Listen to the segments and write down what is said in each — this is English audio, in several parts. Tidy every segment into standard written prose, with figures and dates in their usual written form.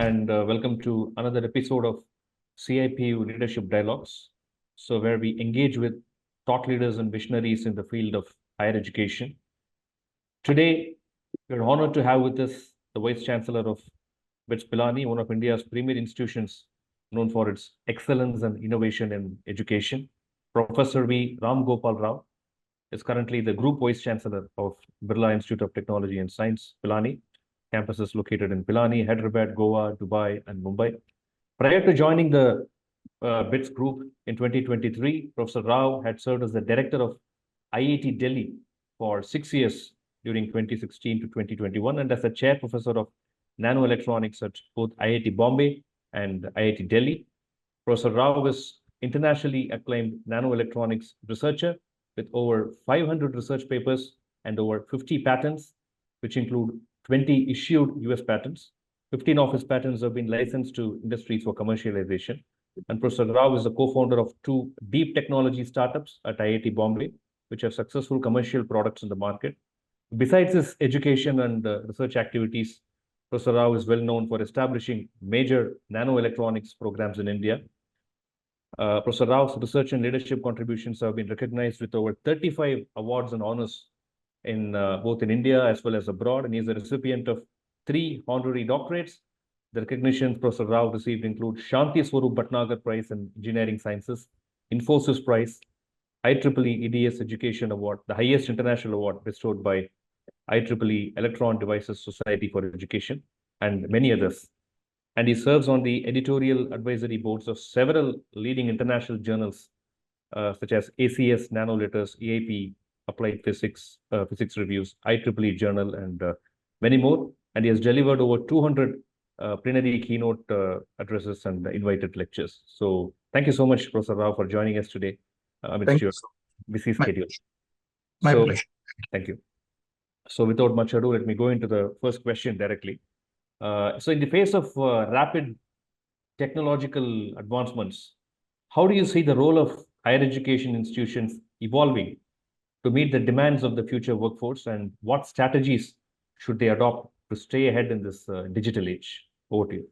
and welcome to another episode of CIPU Leadership Dialogues. So, where we engage with thought leaders and visionaries in the field of higher education. Today, we're honored to have with us the Vice Chancellor of BITS Pilani, one of India's premier institutions known for its excellence and innovation in education. Professor V. Ramgopal Rao is currently the Group Vice Chancellor of Birla Institute of Technology and Science, Pilani. Campus is located in Pilani, Hyderabad, Goa, Dubai, and Mumbai. Prior to joining the BITS group in 2023, Professor Rao had served as the director of IIT Delhi for 6 years during 2016 to 2021 and as a chair professor of nanoelectronics at both IIT Bombay and IIT Delhi. Professor Rao is internationally acclaimed nanoelectronics researcher with over 500 research papers and over 50 patents, which include 20 issued US patents. 15 of his patents have been licensed to industries for commercialization. And Professor Rao is the co-founder of 2 deep technology startups at IIT Bombay, which have successful commercial products in the market. Besides his education and research activities, Professor Rao is well known for establishing major nanoelectronics programs in India. Professor Rao's research and leadership contributions have been recognized with over 35 awards and honors in both in India as well as abroad, and he is a recipient of 3 honorary doctorates. The recognitions Professor Rao received include Shanti Swarup Bhatnagar Prize in Engineering Sciences, Infosys Prize, IEEE EDS Education Award, the highest international award bestowed by IEEE Electron Devices Society for Education, and many others. And he serves on the editorial advisory boards of several leading international journals, such as ACS, Nanoletters, EIP, Applied Physics, Physics Reviews, IEEE Journal, and many more. And he has delivered over 200 plenary keynote addresses and invited lectures. So thank you so much, Professor Rao, for joining us today amidst your busy schedule. My pleasure. Thank you. So without much ado, let me go into the first question directly. So in the face of rapid technological advancements, how do you see the role of higher education institutions evolving to meet the demands of the future workforce, and what strategies should they adopt to stay ahead in this digital age? Over to you.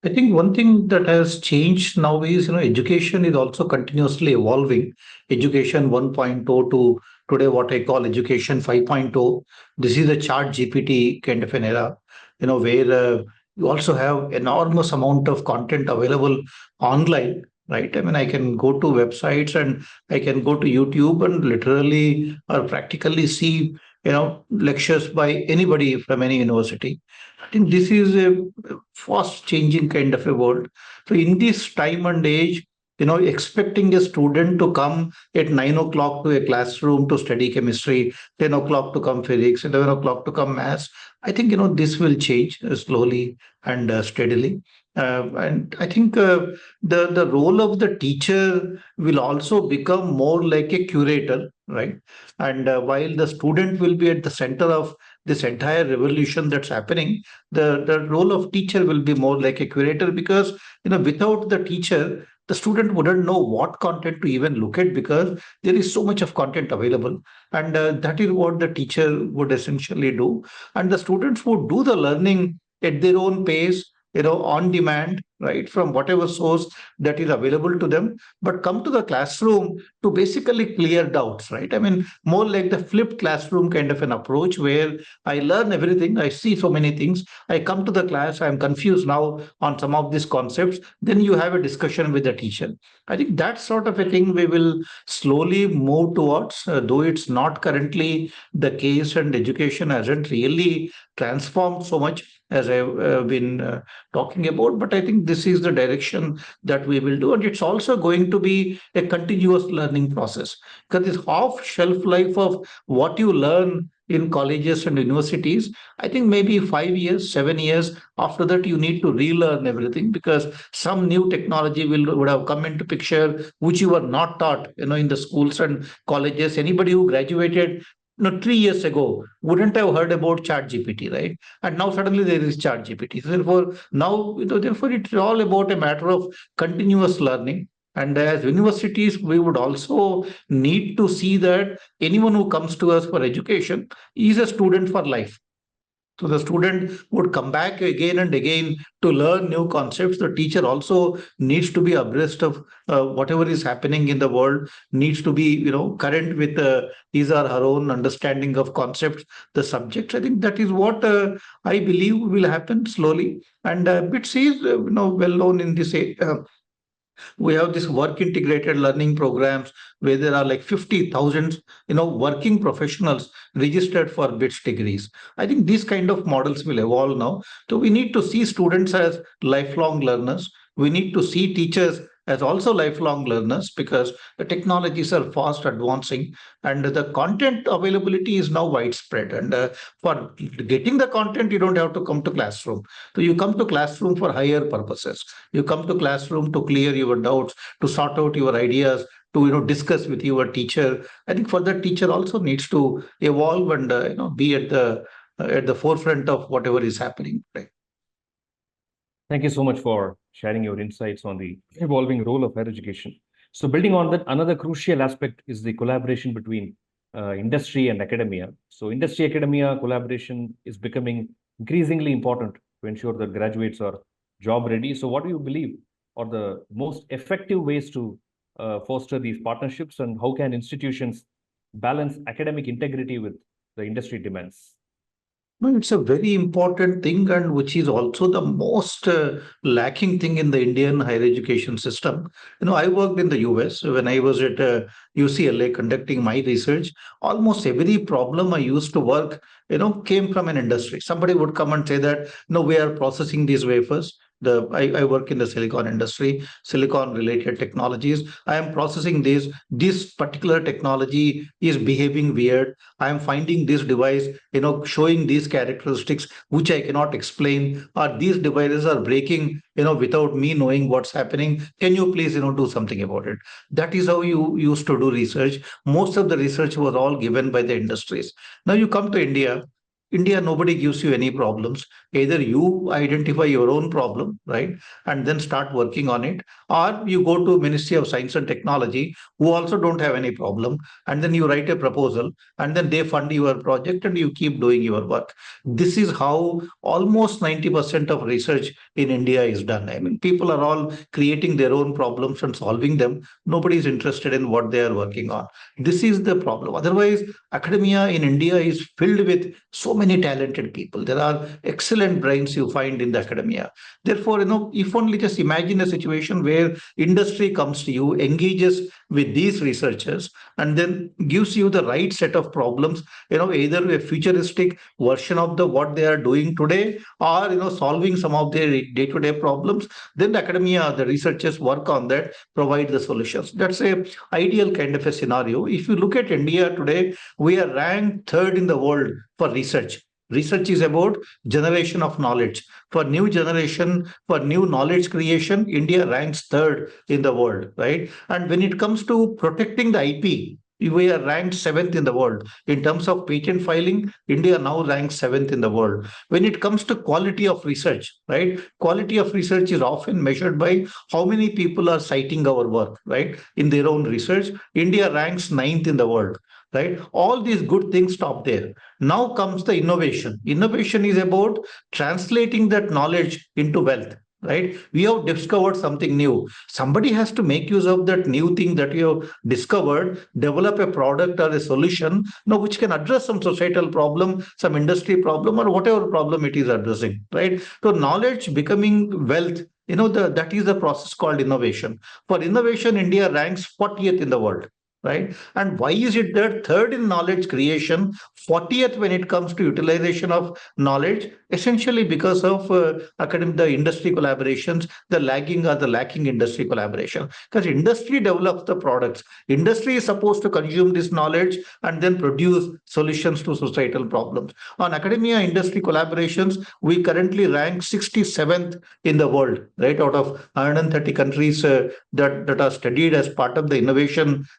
I think one thing that has changed now is, education is also continuously evolving. Education 1.0 to today, what I call education 5.0. This is a chat GPT kind of an era, where you also have enormous amount of content available online, right? I mean, I can go to websites and I can go to YouTube and literally or practically see, lectures by anybody from any university. I think this is a fast changing kind of a world. So in this time and age, expecting a student to come at 9 o'clock to a classroom to study chemistry, 10 o'clock to come physics, 11 o'clock to come maths, I think, this will change slowly and steadily. And I think the role of the teacher will also become more like a curator, right? And while the student will be at the center of this entire revolution that's happening, the role of teacher will be more like a curator, because without the teacher, the student wouldn't know what content to even look at, because there is so much of content available, and that is what the teacher would essentially do, and the students would do the learning at their own pace, on demand, right, from whatever source that is available to them, but come to the classroom to basically clear doubts, right? I mean, more like the flipped classroom kind of an approach, where I learn everything, I see so many things, I come to the class, I'm confused now on some of these concepts, then you have a discussion with the teacher. I think that sort of a thing we will slowly move towards, though it's not currently the case, and education hasn't really transformed so much as I've been talking about. But I think this is the direction that we will do. And it's also going to be a continuous learning process, because this half shelf life of what you learn in colleges and universities, I think maybe 5 years, 7 years after that, you need to relearn everything, because some new technology would have come into picture, which you were not taught, in the schools and colleges. Anybody who graduated 3 years ago wouldn't have heard about chat GPT, right? And now suddenly there is chat GPT. So therefore, now, therefore it's all about a matter of continuous learning. And as universities, we would also need to see that anyone who comes to us for education is a student for life. So the student would come back again and again to learn new concepts. The teacher also needs to be abreast of whatever is happening in the world, needs to be, current with his or her own understanding of concepts, the subjects. I think that is what I believe will happen slowly. And BITS is, well known in this we have this work integrated learning programs where there are like 50,000 working professionals registered for BITS degrees. I think these kind of models will evolve now. So we need to see students as lifelong learners. We need to see teachers as also lifelong learners, because the technologies are fast advancing and the content availability is now widespread. And for getting the content, you don't have to come to classroom. So you come to classroom for higher purposes. You come to classroom to clear your doubts, to sort out your ideas, to discuss with your teacher. I think for that, teacher also needs to evolve and be at the forefront of whatever is happening today. Thank you so much for sharing your insights on the evolving role of higher education. So building on that, another crucial aspect is the collaboration between industry and academia. So industry academia collaboration is becoming increasingly important to ensure that graduates are job ready. So what do you believe are the most effective ways to foster these partnerships, and how can institutions balance academic integrity with the industry demands? No, it's a very important thing, and which is also the most lacking thing in the Indian higher education system. I worked in the US when I was at UCLA conducting my research. Almost every problem I used to work, came from an industry. Somebody would come and say that, no, we are processing these wafers. I work in the silicon industry, silicon related technologies. I am processing this particular technology is behaving weird. I am finding this device, showing these characteristics which I cannot explain, or these devices are breaking, without me knowing what's happening. Can you please, do something about it? That is how you used to do research. Most of the research was all given by the industries. Now you come to India. India, nobody gives you any problems. Either you identify your own problem, right, and then start working on it, or you go to Ministry of Science and Technology, who also don't have any problem, and then you write a proposal, and then they fund your project, and you keep doing your work. This is how almost 90% of research in India is done. I mean, people are all creating their own problems and solving them. Nobody is interested in what they are working on. This is the problem. Otherwise, academia in India is filled with so many talented people. There are excellent brains you find in the academia. Therefore, if only just imagine a situation where industry comes to you, engages with these researchers, and then gives you the right set of problems, either a futuristic version of the what they are doing today, or solving some of their day-to-day problems. Then the academia, the researchers work on that, provide the solutions. That's a ideal kind of a scenario. If you look at India today, we are ranked third in the world for research. Research is about generation of knowledge. For new generation, for new knowledge creation, India ranks third in the world, right? And when it comes to protecting the IP, we are ranked seventh in the world. In terms of patent filing, India now ranks seventh in the world. When it comes to quality of research, right? Quality of research is often measured by how many people are citing our work, right? In their own research, India ranks ninth in the world, right? All these good things stop there. Now comes the innovation. Innovation is about translating that knowledge into wealth, right? We have discovered something new. Somebody has to make use of that new thing that you have discovered, develop a product or a solution, which can address some societal problem, some industry problem, or whatever problem it is addressing, right? So knowledge becoming wealth, that is the process called innovation. For innovation, India ranks 40th in the world, right? And why is it that third in knowledge creation, 40th when it comes to utilization of knowledge? Essentially because of the industry collaborations, the lagging or the lacking industry collaboration. Because industry develops the products. Industry is supposed to consume this knowledge and then produce solutions to societal problems. On academia industry collaborations, we currently rank 67th in the world, right? Out of 130 countries that are studied as part of the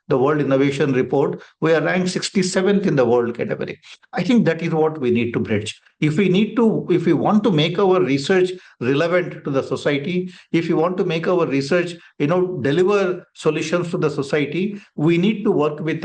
World Innovation Report, we are ranked 67th in the world category. I think that is what we need to bridge. If we want to make our research relevant to the society, if we want to make our research, deliver solutions to the society, we need to work with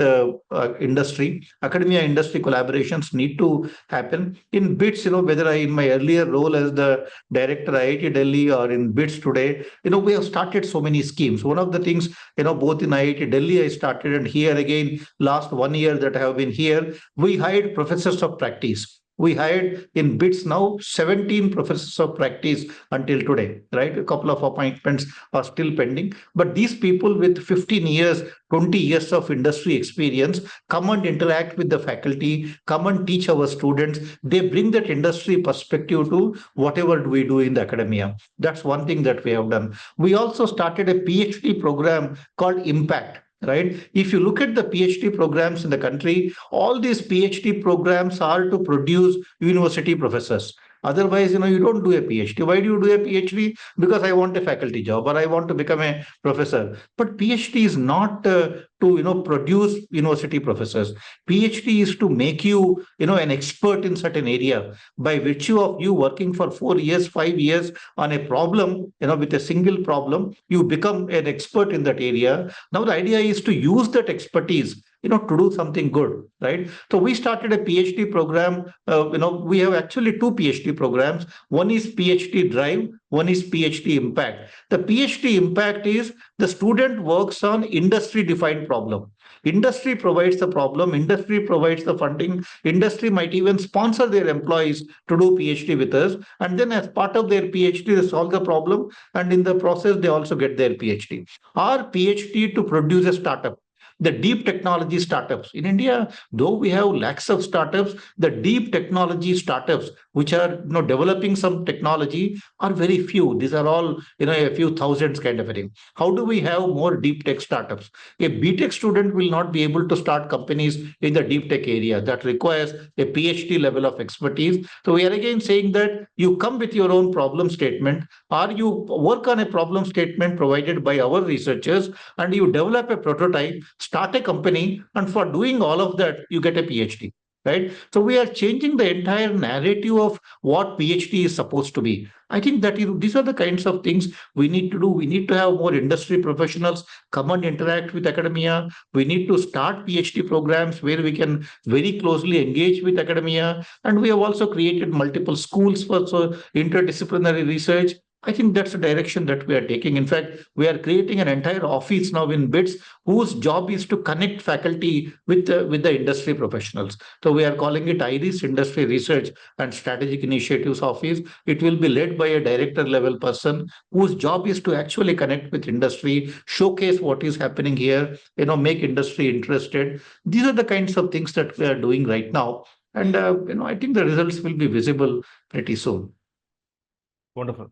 industry, academia, industry collaborations need to happen. In BITS, whether in my earlier role as the director IIT Delhi or in BITS today, we have started so many schemes. One of the things, both in IIT Delhi I started, and here again, last 1 year that I have been here, we hired professors of practice. We hired in BITS now 17 professors of practice until today, right? A couple of appointments are still pending. But these people with 15 years, 20 years of industry experience come and interact with the faculty, come and teach our students. They bring that industry perspective to whatever we do in the academia. That's one thing that we have done. We also started a PhD program called Impact. Right? If you look at the PhD programs in the country, all these PhD programs are to produce university professors. Otherwise, you don't do a PhD. Why do you do a PhD? Because I want a faculty job or I want to become a professor. But PhD is not to produce university professors. PhD is to make you an expert in certain area by virtue of you working for 4 years, 5 years on a problem. With a single problem, you become an expert in that area. Now the idea is to use that expertise to do something good, right? So we started a PhD program. We have actually two PhD programs. One is PhD Drive, one is PhD Impact. The PhD Impact is the student works on industry-defined problem. Industry provides the problem, industry provides the funding, industry might even sponsor their employees to do PhD with us. And then as part of their PhD, they solve the problem. And in the process, they also get their PhD. Our PhD to produce a startup. The deep technology startups in India, though we have lakhs of startups, the deep technology startups which are developing some technology are very few. These are all a few thousands kind of a thing. How do we have more deep tech startups? A BTech student will not be able to start companies in the deep tech area. That requires a PhD level of expertise. So we are again saying that you come with your own problem statement, or you work on a problem statement provided by our researchers, and you develop a prototype, start a company, and for doing all of that, you get a PhD, right? So we are changing the entire narrative of what PhD is supposed to be. I think that these are the kinds of things we need to do. We need to have more industry professionals come and interact with academia. We need to start PhD programs where we can very closely engage with academia. And we have also created multiple schools for interdisciplinary research. I think that's the direction that we are taking. In fact, we are creating an entire office now in BITS whose job is to connect faculty with the industry professionals. So we are calling it IRIS, Industry Research and Strategic Initiatives Office. It will be led by a director level person whose job is to actually connect with industry, showcase what is happening here, make industry interested. These are the kinds of things that we are doing right now. And, I think the results will be visible pretty soon. Wonderful.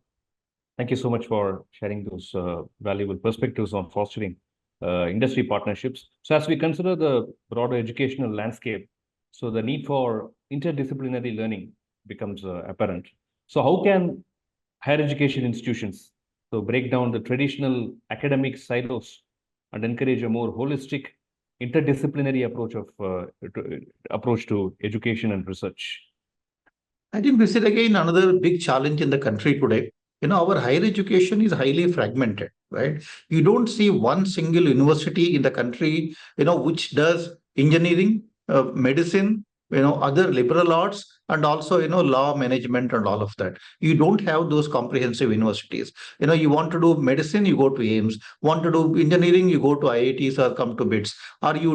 Thank you so much for sharing those valuable perspectives on fostering industry partnerships. So as we consider the broader educational landscape, so the need for interdisciplinary learning becomes apparent. So how can higher education institutions break down the traditional academic silos and encourage a more holistic interdisciplinary approach to education and research? I think this is again another big challenge in the country today. Our higher education is highly fragmented, right? You don't see one single university in the country, which does engineering, medicine, other liberal arts, and also, law, management, and all of that. You don't have those comprehensive universities. You want to do medicine, you go to AIMS. Want to do engineering, you go to IITs or come to BITS. Or you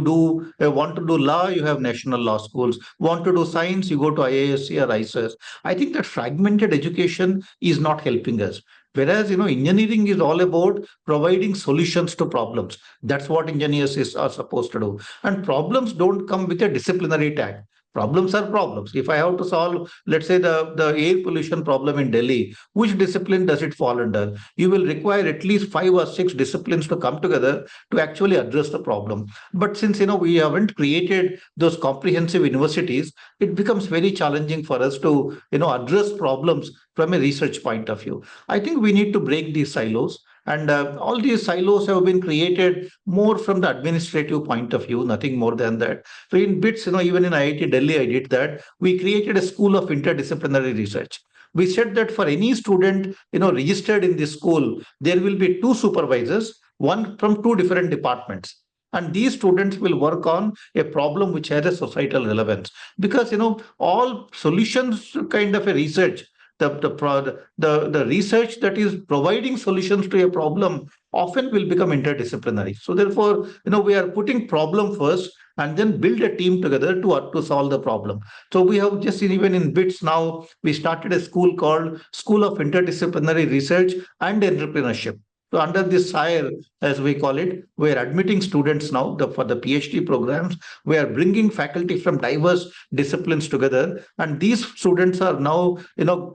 want to do law, you have national law schools. Want to do science, you go to IISc or ICES. I think that fragmented education is not helping us. Whereas, engineering is all about providing solutions to problems. That's what engineers are supposed to do. And problems don't come with a disciplinary tag. Problems are problems. If I have to solve, let's say, the air pollution problem in Delhi, which discipline does it fall under? You will require at least 5 or 6 disciplines to come together to actually address the problem. But since, we haven't created those comprehensive universities, it becomes very challenging for us to, address problems from a research point of view. I think we need to break these silos. And all these silos have been created more from the administrative point of view, nothing more than that. So in BITS, even in IIT Delhi, I did that. We created a school of interdisciplinary research. We said that for any student, registered in this school, there will be two supervisors, one from two different departments. And these students will work on a problem which has a societal relevance. Because, all solutions kind of a research, the research that is providing solutions to a problem often will become interdisciplinary. So therefore, we are putting problem first and then build a team together to solve the problem. So we have just even in BITS now, we started a school called School of Interdisciplinary Research and Entrepreneurship. So under this SIRE, as we call it, we are admitting students now for the PhD programs. We are bringing faculty from diverse disciplines together, and these students are now,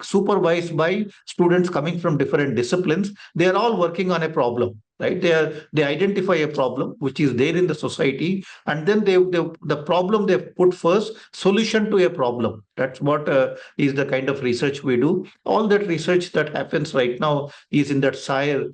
supervised by students coming from different disciplines. They are all working on a problem. Right, they identify a problem which is there in the society, and then the problem they put first, solution to a problem. That's what is the kind of research we do. All that research that happens right now is in that SIRE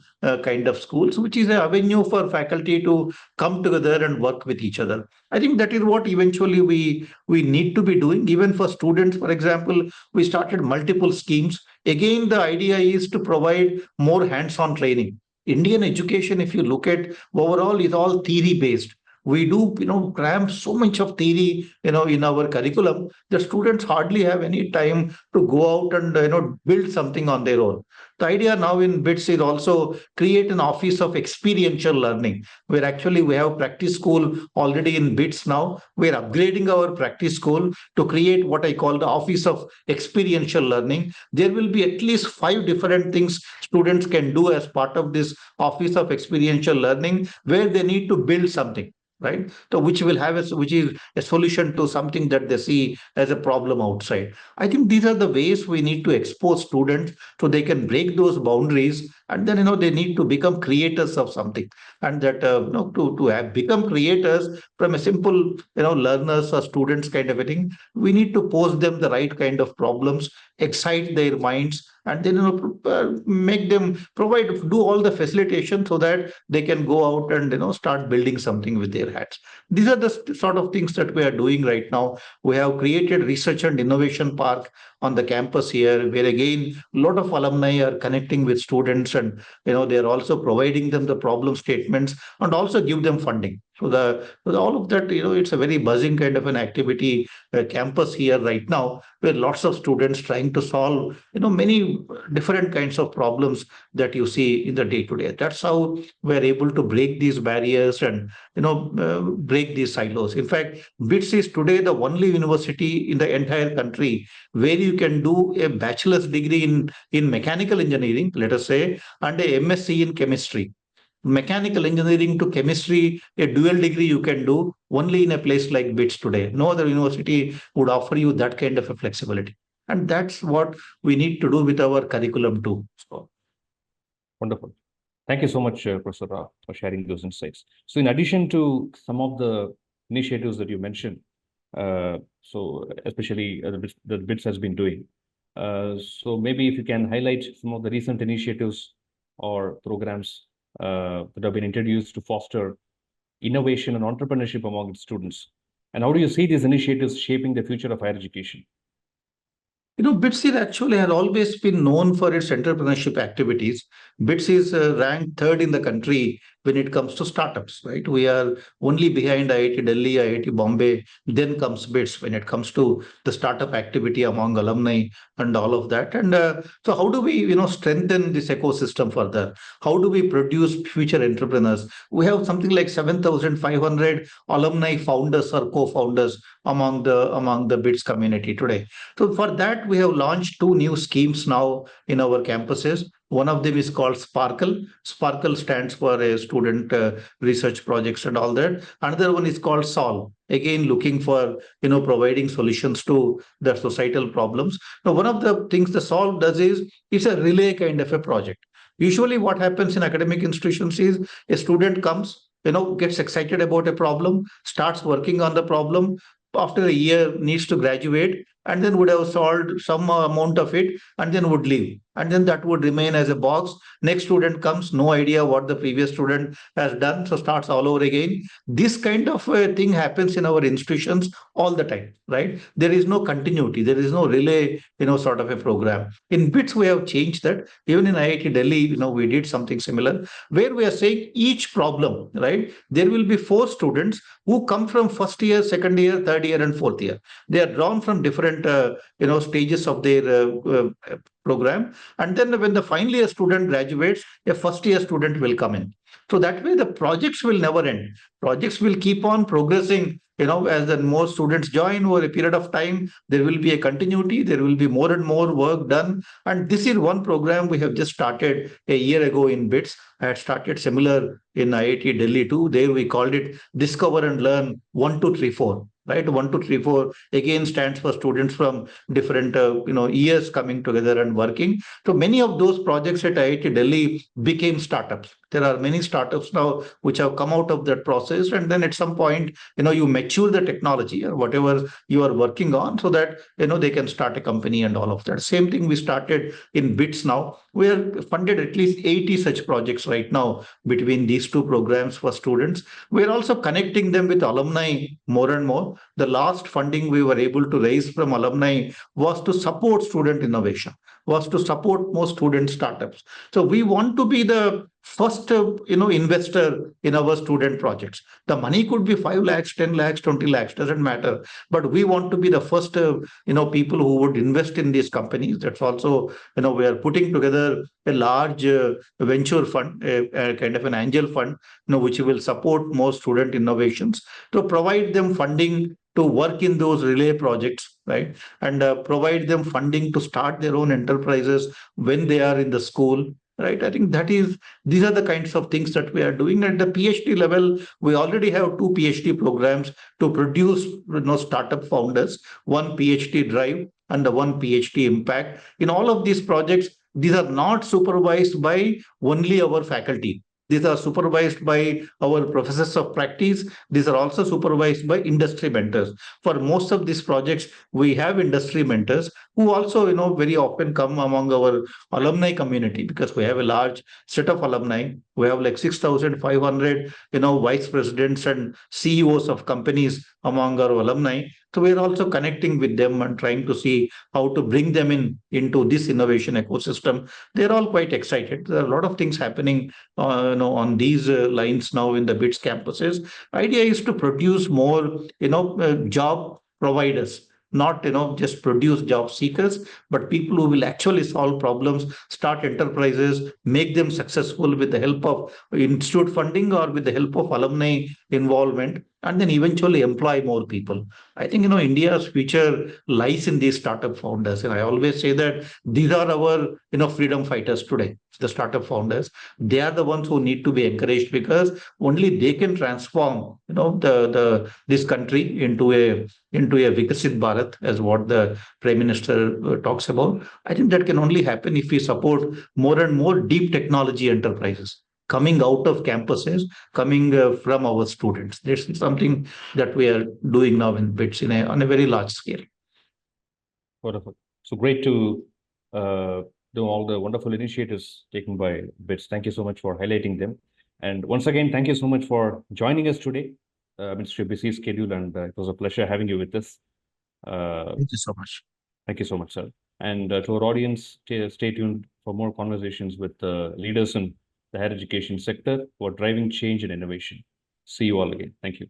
kind of schools, which is an avenue for faculty to come together and work with each other. I think that is what eventually we need to be doing. Even for students, for example, we started multiple schemes. Again, the idea is to provide more hands-on training. Indian education, if you look at overall, is all theory based. We do, cram so much of theory, in our curriculum, the students hardly have any time to go out and, build something on their own. The idea now in BITS is also create an office of experiential learning, where actually we have practice school already in BITS now. We're upgrading our practice school to create what I call the office of experiential learning. There will be at least 5 different things students can do as part of this office of experiential learning, where they need to build something, right? So which will have which is a solution to something that they see as a problem outside. I think these are the ways we need to expose students so they can break those boundaries, and then they need to become creators of something. And that to have become creators from a simple learners or students kind of a thing, we need to pose them the right kind of problems, excite their minds, and then make them do all the facilitation so that they can go out and start building something with their hands. These are the sort of things that we are doing right now. We have created research and innovation park on the campus here, where again a lot of alumni are connecting with students, and they are also providing them the problem statements and also give them funding. So all of that, it's a very buzzing kind of an activity campus here right now, where lots of students trying to solve many different kinds of problems that you see in the day to day. That's how we're able to break these barriers and break these silos. In fact, BITS is today the only university in the entire country where you can do a bachelor's degree in mechanical engineering, let us say, and a MSc in chemistry. Mechanical engineering to chemistry, a dual degree you can do only in a place like BITS today. No other university would offer you that kind of a flexibility. And that's what we need to do with our curriculum too. So, wonderful. Thank you so much, Professor Rao, for sharing those insights. So in addition to some of the initiatives that you mentioned, so especially the BITS has been doing, so maybe if you can highlight some of the recent initiatives or programs that have been introduced to foster innovation and entrepreneurship among its students. And how do you see these initiatives shaping the future of higher education? BITS actually has always been known for its entrepreneurship activities. BITS is ranked third in the country when it comes to startups, right? We are only behind IIT Delhi, IIT Bombay, then comes BITS when it comes to the startup activity among alumni and all of that. And so how do we, strengthen this ecosystem further? How do we produce future entrepreneurs? We have something like 7,500 alumni founders or co-founders among the BITS community today. So for that, we have launched 2 new schemes now in our campuses. One of them is called Sparkle. Sparkle stands for a student research projects and all that. Another one is called Solve. Again, looking for providing solutions to the societal problems. Now, one of the things the Solve does is it's a relay kind of a project. Usually, what happens in academic institutions is a student comes, gets excited about a problem, starts working on the problem. After a year, needs to graduate, and then would have solved some amount of it and then would leave. And then that would remain as a box. Next student comes, no idea what the previous student has done, so starts all over again. This kind of thing happens in our institutions all the time, right? There is no continuity, there is no relay, sort of a program. In BITS, we have changed that. Even in IIT Delhi, we did something similar where we are saying each problem, right? There will be 4 students who come from first year, second year, third year, and fourth year. They are drawn from different, stages of their program. And then when the final year student graduates, a first year student will come in. So that way, the projects will never end. Projects will keep on progressing. As the more students join over a period of time, there will be a continuity. There will be more and more work done. And this is one program we have just started a year ago in BITS. I had started similar in IIT Delhi too. There we called it Discover and Learn 1, 2, 3, 4. Right, 1, 2, 3, 4 again stands for students from different years coming together and working. So many of those projects at IIT Delhi became startups. There are many startups now which have come out of that process, and then at some point, you mature the technology or whatever you are working on, so that they can start a company and all of that. Same thing we started in BITS now. We are funded at least 80 such projects right now between these two programs for students. We are also connecting them with alumni more and more. The last funding we were able to raise from alumni was to support student innovation, was to support more student startups. So we want to be the first, investor in our student projects. The money could be 5 lakhs, 10 lakhs, 20 lakhs, doesn't matter. But we want to be the first, people who would invest in these companies. That's also, we are putting together a large venture fund, a kind of an angel fund, which will support more student innovations to provide them funding to work in those relay projects, right? And provide them funding to start their own enterprises when they are in the school, right? I think these are the kinds of things that we are doing. At the PhD level, we already have 2 PhD programs to produce, startup founders, 1 PhD drive and the 1 PhD impact. In all of these projects, these are not supervised by only our faculty. These are supervised by our professors of practice. These are also supervised by industry mentors. For most of these projects, we have industry mentors who also, very often come among our alumni community, because we have a large set of alumni. We have like 6,500, vice presidents and CEOs of companies among our alumni. So we're also connecting with them and trying to see how to bring them into this innovation ecosystem. They're all quite excited. There are a lot of things happening on these lines now in the BITS campuses. Idea is to produce more, job providers, not, just produce job seekers, but people who will actually solve problems, start enterprises, make them successful with the help of institute funding or with the help of alumni involvement, and then eventually employ more people. I think, India's future lies in these startup founders. And I always say that these are our, freedom fighters today, the startup founders. They are the ones who need to be encouraged, because only they can transform, this country into a Vikasit Bharat, as what the Prime Minister talks about. I think that can only happen if we support more and more deep technology enterprises coming out of campuses, coming from our students. This is something that we are doing now in BITS on a very large scale. Wonderful. So great to do all the wonderful initiatives taken by BITS. Thank you so much for highlighting them. And once again, thank you so much for joining us today amidst your busy schedule. And it was a pleasure having you with us. Thank you so much. Thank you so much, sir. And to our audience, stay tuned for more conversations with leaders in the higher education sector who are driving change and innovation. See you all again. Thank you.